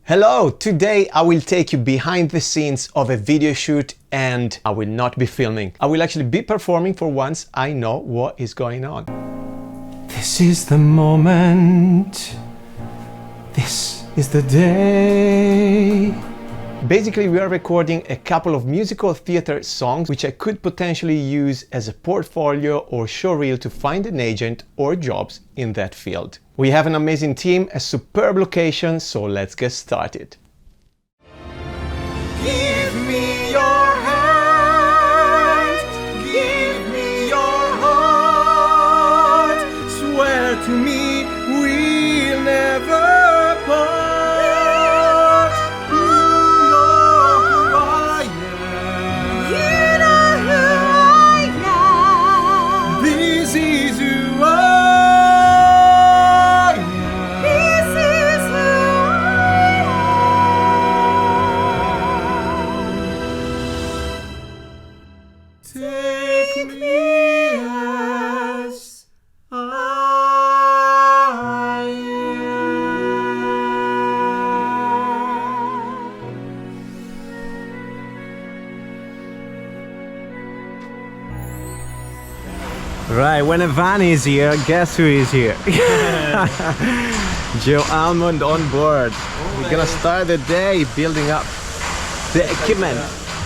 Hello! Today I will take you behind the scenes of a video shoot and I will not be filming. I will actually be performing for once. I know what is going on. This is the moment. This is the day. Basically, we are recording a couple of musical theater songs which I could potentially use as a portfolio or showreel to find an agent or jobs in that field. We have an amazing team, a superb location, so let's get started. Give me your hand, give me your heart, swear to me we'll never part. Right, when a van is here, guess who is here? Joe Almond on board. We're gonna start the day building up the equipment.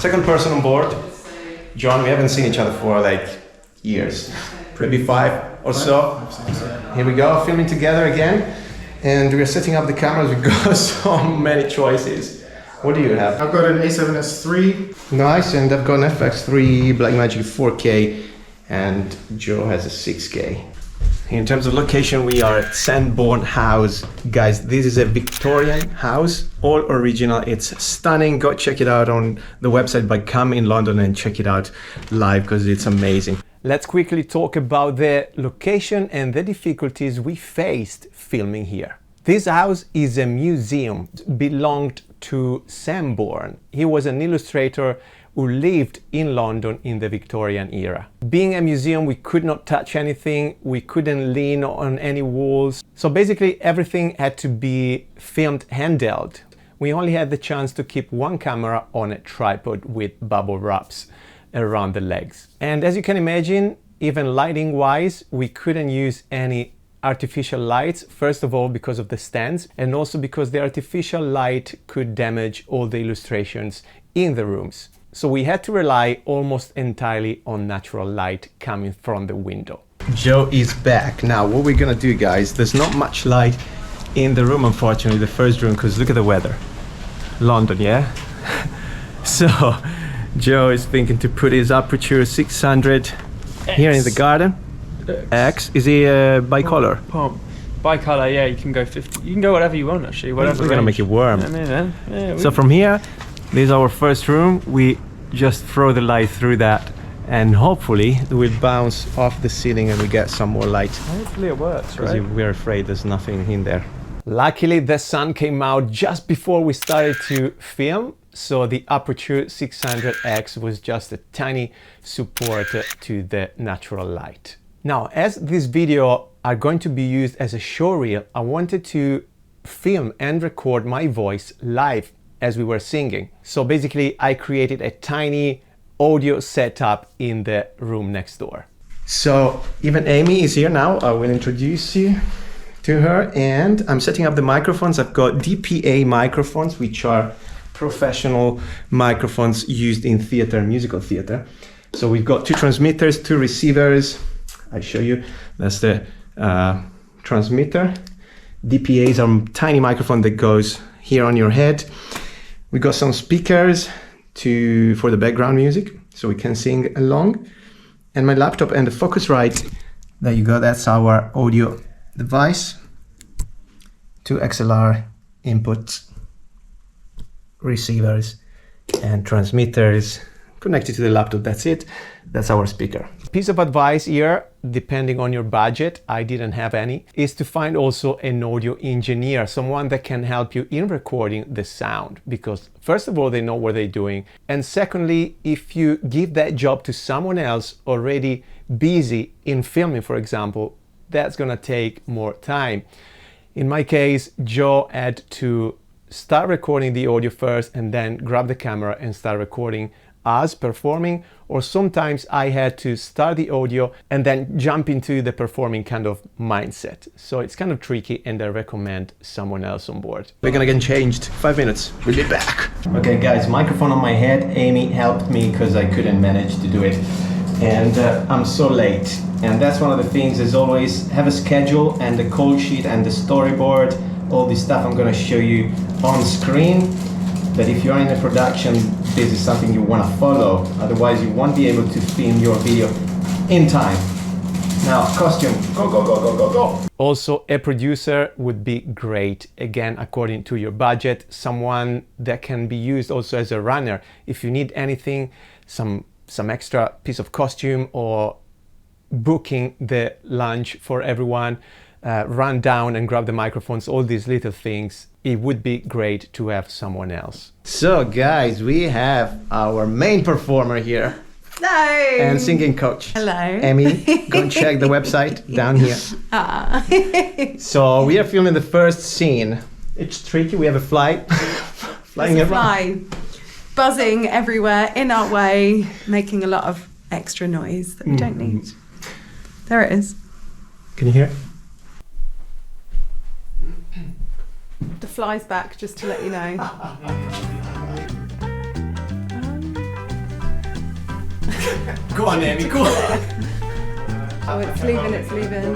Second person on board. John, we haven't seen each other for like years. Maybe 5 or so. Here we go, filming together again. And we're setting up the cameras. We've got so many choices. What do you have? I've got an A7S3. Nice, and I've got an FX3 Blackmagic 4K. And Joe has a 6K. In terms of location, we are at Sanborn House. Guys, this is a Victorian house, all original. It's stunning. Go check it out on the website, but come in London and check it out live because it's amazing. Let's quickly talk about the location and the difficulties we faced filming here. This house is a museum, belonged to Sanborn. He was an illustrator who lived in London in the Victorian era. Being a museum, we could not touch anything, we couldn't lean on any walls. So basically everything had to be filmed handheld. We only had the chance to keep one camera on a tripod with bubble wraps around the legs. And as you can imagine, even lighting wise, we couldn't use any artificial lights, first of all because of the stands, and also because the artificial light could damage all the illustrations in the rooms. So we had to rely almost entirely on natural light coming from the window. Joe is back. Now what we're gonna do, guys, there's not much light in the room, unfortunately, the first room, because look at the weather. London, yeah? So Joe is thinking to put his aperture 600 here in the garden. X. Is he bicolor? Bicolor, yeah, you can go 50. You can go whatever you want, actually. Whatever. We're gonna make it warm. Yeah, so from here, this is our first room. We just throw the light through that and hopefully it will bounce off the ceiling and we get some more light. Hopefully it works, right? Because we're afraid there's nothing in there. Luckily the sun came out just before we started to film, so the Aperture 600X was just a tiny support to the natural light. Now, as this video are going to be used as a showreel, I wanted to film and record my voice live as we were singing. So basically I created a tiny audio setup in the room next door. So even Amy is here now. I will introduce you to her, and I'm setting up the microphones. I've got DPA microphones, which are professional microphones used in theater, musical theater. So we've got 2 transmitters, 2 receivers. I show you, that's the transmitter. DPA is a tiny microphone that goes here on your head. We got some speakers for the background music, so we can sing along. And my laptop and the Focusrite, there you go, that's our audio device. 2 XLR inputs, receivers, and transmitters connected to the laptop. That's it. That's our speaker. Piece of advice here, depending on your budget, I didn't have any, is to find also an audio engineer, someone that can help you in recording the sound, because first of all, they know what they're doing. And secondly, if you give that job to someone else already busy in filming, for example, that's gonna take more time. In my case, Joe had to start recording the audio first and then grab the camera and start recording us performing, or sometimes I had to start the audio and then jump into the performing kind of mindset. So it's kind of tricky, and I recommend someone else on board. We're gonna get changed. 5 minutes. We'll be back. Okay guys, microphone on my head. Amy helped me because I couldn't manage to do it. And I'm so late. And that's one of the things, is always have a schedule and the call sheet and the storyboard, all this stuff I'm gonna show you on screen. But if you're in a production, this is something you want to follow. Otherwise, you won't be able to film your video in time. Now, costume, go, go, go, go, go, go. Also, a producer would be great. Again, according to your budget, someone that can be used also as a runner. If you need anything, some extra piece of costume, or booking the lunch for everyone, run down and grab the microphones, all these little things, it would be great to have someone else. So guys, we have our main performer here. Hello. And singing coach. Hello. Emmy, go and check the website down here. Ah. So we are filming the first scene. It's tricky, we have a fly flying around. Fly buzzing everywhere in our way, making a lot of extra noise that we don't need. There it is. Can you hear? The fly's back, just to let you know. Go on, Amy, go on. Oh, it's leaving, it's leaving.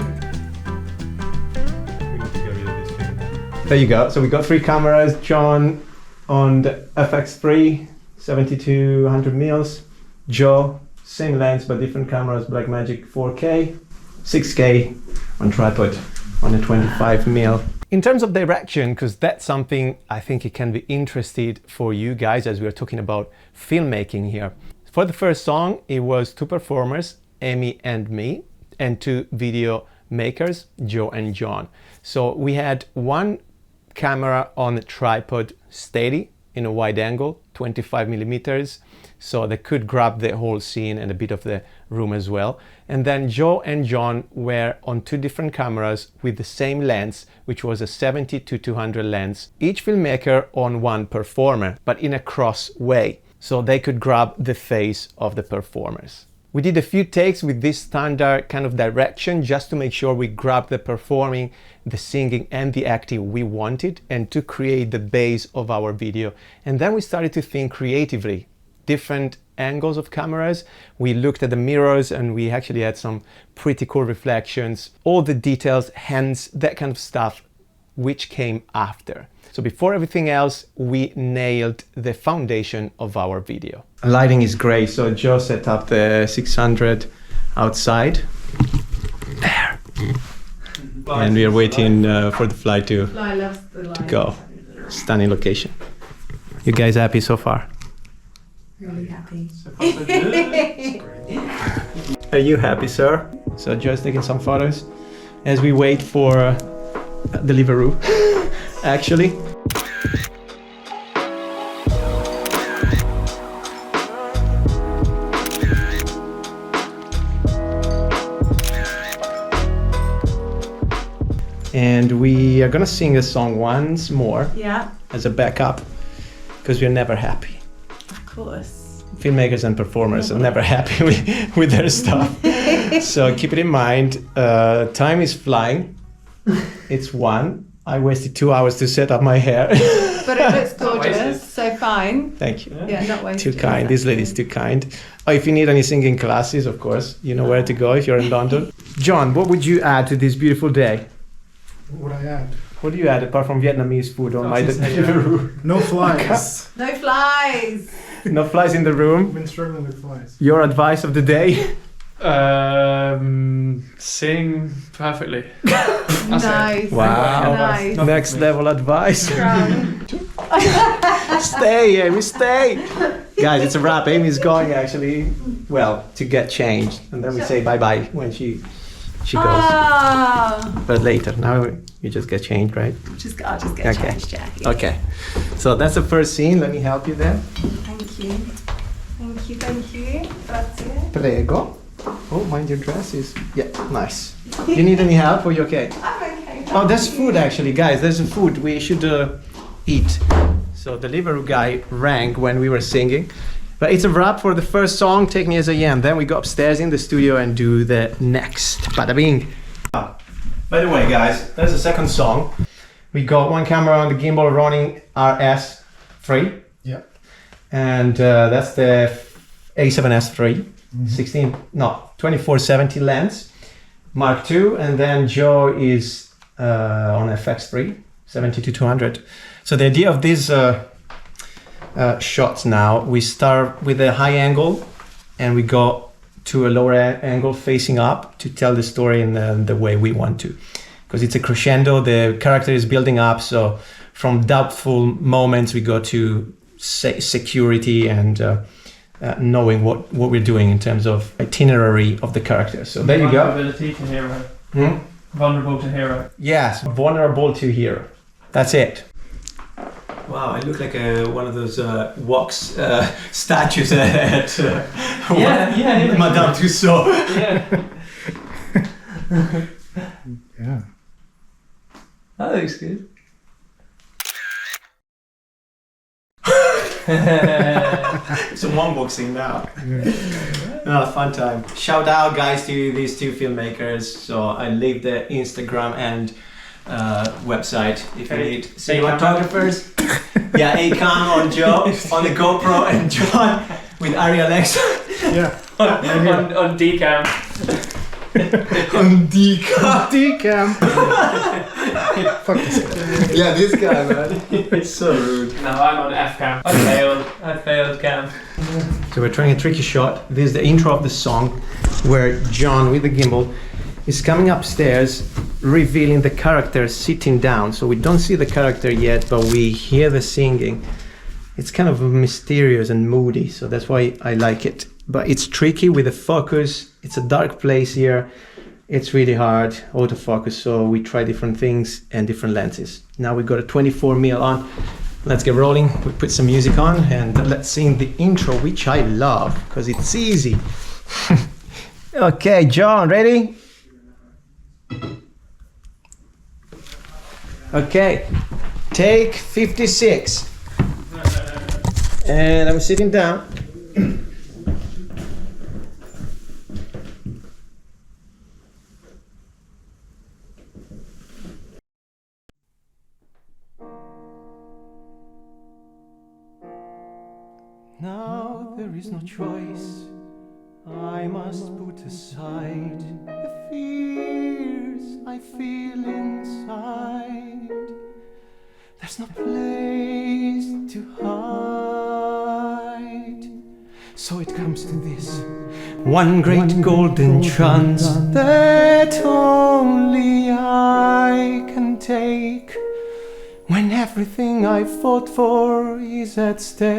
There you go. So we got 3 cameras. John on the FX3, 70-100 mils. Joe, same lens but different cameras, Blackmagic 4K, 6K on tripod on a 25 mil. In terms of direction, because that's something I think it can be interesting for you guys as we are talking about filmmaking here. For the first song, it was 2 performers, Amy and me, and 2 video makers, Joe and John. So we had 1 camera on a tripod steady in a wide angle, 25 millimeters, so they could grab the whole scene and a bit of the room as well. And then Joe and John were on 2 different cameras with the same lens, which was a 70-200 lens, each filmmaker on 1 performer, but in a cross way, so they could grab the face of the performers. We did a few takes with this standard kind of direction just to make sure we grabbed the performing, the singing and the acting we wanted, and to create the base of our video. And then we started to think creatively, different angles of cameras. We looked at the mirrors and we actually had some pretty cool reflections, all the details, hands, that kind of stuff, which came after. So before everything else, we nailed the foundation of our video. Lighting is great, so Joe set up the 600 outside. There. And we are waiting for the fly to go. Stunning location. You guys happy so far? Really happy. Are you happy, sir? So Joe's taking some photos as we wait for Deliveroo, actually. And we are gonna sing the song once more, Yeah, as a backup, because we're never happy. of course. Filmmakers and performers are never happy with their stuff. So keep it in mind. Time is flying. It's 1. I wasted 2 hours to set up my hair. But it looks gorgeous, so fine. Thank you. Yeah, not wasted. Too kind. This lady's too kind. Oh, if you need any singing classes, of course, you know where to go if you're in London. John, what would you add to this beautiful day? What would I add? What do you add apart from Vietnamese food on my Deliveroo? No flies. No flies. No flies in the room. I've been struggling with flies. Your advice of the day? Sing perfectly. Nice. Wow. Nice. Next level advice. Strong. Stay, Amy, stay. Guys, it's a wrap. Amy's going actually, well, to get changed. And then we say bye-bye when she goes. Ah. But later. Now you just get changed, right? I'll just get Okay. changed, Jackie. Okay. So that's the first scene. Let me help you there. Thank you. Thank you, thank you. Grazie. Prego. Oh, mind your dresses. Yeah, nice. You need any help or you okay? I'm okay. Oh, there's food actually, guys. There's food. We should it. So the delivery guy rang when we were singing. But it's a wrap for the first song, Take Me As I Am. Then we go upstairs in the studio and do the next. Bada bing. By the way, guys, there's a second song. We got one camera on the gimbal running RS3. Yeah. And that's the A7S3, 2470 lens, Mark II. And then Joe is on FX3, 70-200. So the idea of these shots now, we start with a high angle and we go to a lower angle facing up to tell the story in the way we want to. Because it's a crescendo, the character is building up, so from doubtful moments we go to security and knowing what we're doing in terms of itinerary of the character. So there you go. Vulnerability to hero. Vulnerable to hero. Yes, vulnerable to hero. That's it. Wow, I look like one of those wax statues at Madame Tussauds. Yeah. Yeah. That looks good. Some unboxing now. Fun time. Shout out, guys, to these two filmmakers. So I leave the Instagram and website if you need cinematographers. Yeah, Acam on Joe on the GoPro and John with Ari Alexa. Yeah. on Decam. On Decam. Decam. Fuck this guy. Yeah, this guy, man. It's so rude. No, I'm on F-Cam. I failed cam. So we're trying a tricky shot. This is the intro of the song where John with the gimbal is coming upstairs, revealing the character sitting down. So we don't see the character yet, but we hear the singing. It's kind of mysterious and moody, so that's why I like it. But it's tricky with the focus. It's a dark place here. It's really hard, autofocus, so we try different things and different lenses. Now we got a 24mm on. Let's get rolling. We put some music on and let's sing the intro, which I love because it's easy. Okay, John, ready? Okay, take 56. And I'm sitting down. Now there is no choice. I must put aside the fears I feel inside. There's no place to hide. So it comes to this one great golden chance that only I can take. When everything I fought for is at stake,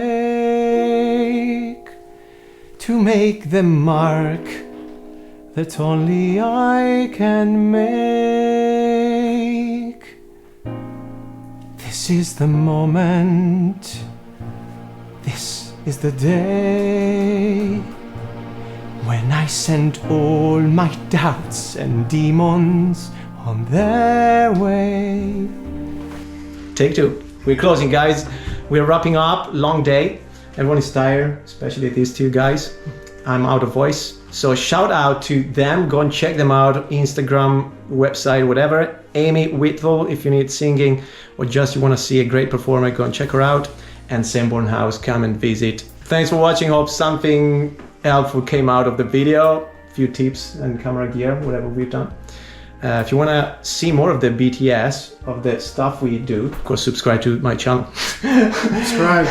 to make the mark that only I can make. This is the moment, this is the day, when I send all my doubts and demons on their way. Take two. We're closing, guys. We're wrapping up. Long day. Everyone is tired, especially these two guys. I'm out of voice. So shout out to them. Go and check them out. Instagram, website, whatever. Amy Whittle, if you need singing or just you want to see a great performer, go and check her out. And Sanborn House, come and visit. Thanks for watching. Hope something helpful came out of the video. A few tips and camera gear, whatever we've done. If you want to see more of the BTS, of the stuff we do, of course, subscribe to my channel. Subscribe.